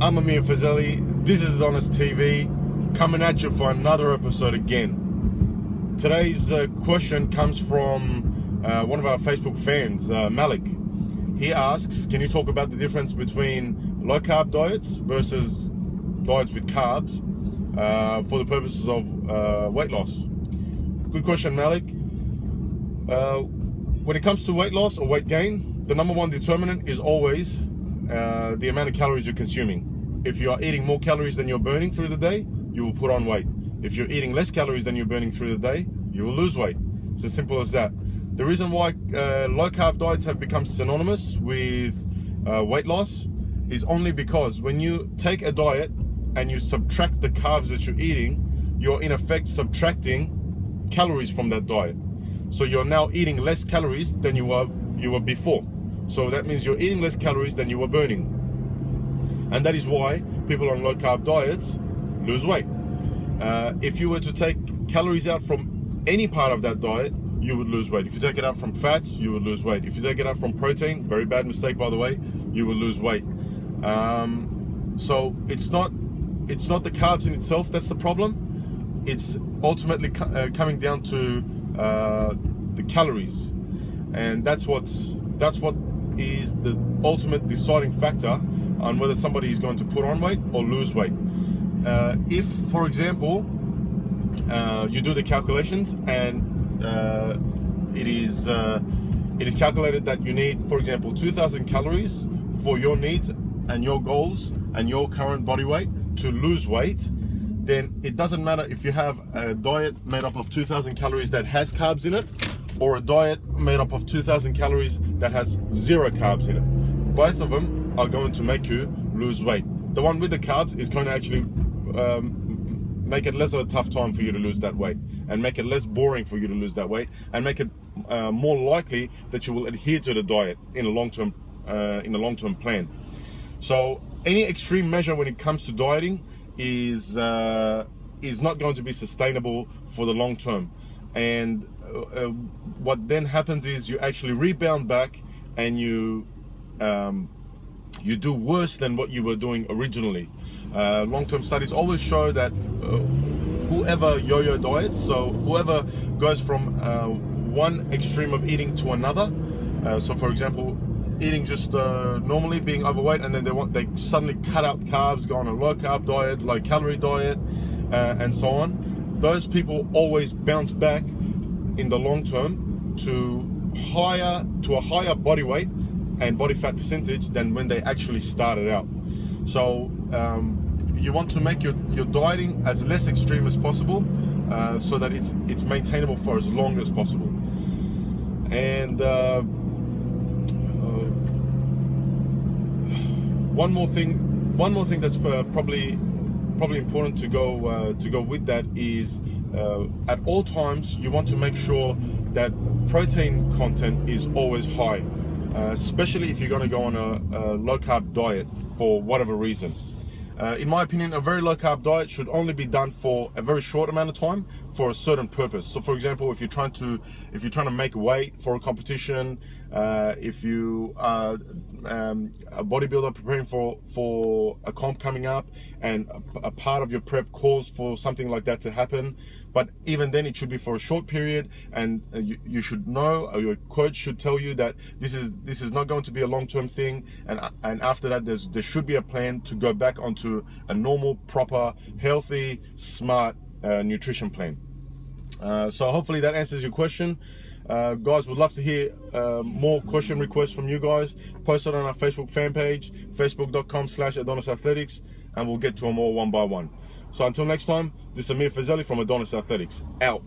I'm Amir Fazeli. This is Adonis TV, coming at you for another episode again. Today's question comes from one of our Facebook fans, Malik. He asks, can you talk about the difference between low carb diets versus diets with carbs for the purposes of weight loss? Good question, Malik. When it comes to weight loss or weight gain, the number one determinant is always the amount of calories you're consuming. If you are eating more calories than you're burning through the day, you will put on weight. If you're eating less calories than you're burning through the day, you will lose weight. It's as simple as that. The reason why low carb diets have become synonymous with weight loss is only because when you take a diet and you subtract the carbs that you're eating, you're in effect subtracting calories from that diet. So you're now eating less calories than you were before. So that means you're eating less calories than you were burning. And that is why people on low carb diets lose weight. If you were to take calories out from any part of that diet, you would lose weight. If you take it out from fats, you would lose weight. If you take it out from protein, very bad mistake by the way, you will lose weight. So it's not the carbs in itself that's the problem. It's ultimately coming down to the calories, and that's what is the ultimate deciding factor on whether somebody is going to put on weight or lose weight. If, for example, you do the calculations and it is calculated that you need, for example, 2,000 calories for your needs and your goals and your current body weight to lose weight, then it doesn't matter if you have a diet made up of 2,000 calories that has carbs in it or a diet made up of 2,000 calories that has 0 carbs in it. Both of them are going to make you lose weight. The one with the carbs is going to actually make it less of a tough time for you to lose that weight, and make it less boring for you to lose that weight, and make it more likely that you will adhere to the diet in a long-term plan. So any extreme measure when it comes to dieting is not going to be sustainable for the long term. And what then happens is you actually rebound back and you do worse than what you were doing originally. Long-term studies always show that whoever yo-yo diets, so whoever goes from one extreme of eating to another, so for example, eating just normally, being overweight, and then they suddenly cut out carbs, go on a low carb diet, low calorie diet, and so on. Those people always bounce back in the long term to a higher body weight and body fat percentage than when they actually started out. So you want to make your dieting as less extreme as possible, so that it's maintainable for as long as possible. And one more thing that's probably important to go with that is at all times you want to make sure that protein content is always high, especially if you're going to go on a low carb diet for whatever reason. In my opinion, a very low carb diet should only be done for a very short amount of time for a certain purpose. So for example, if you're trying to make weight for a competition, if you are a bodybuilder preparing for a comp coming up, and a part of your prep calls for something like that to happen, but even then it should be for a short period, and you should know, or your coach should tell you that this is not going to be a long-term thing, and after that there should be a plan to go back onto a normal, proper, healthy, smart nutrition plan. So hopefully that answers your question. Guys, would love to hear more question requests from you guys. Post it on our Facebook fan page, facebook.com/AdonisAthletics, and we'll get to them all one by one. So until next time, this is Amir Fazeli from Adonis Athletics, out.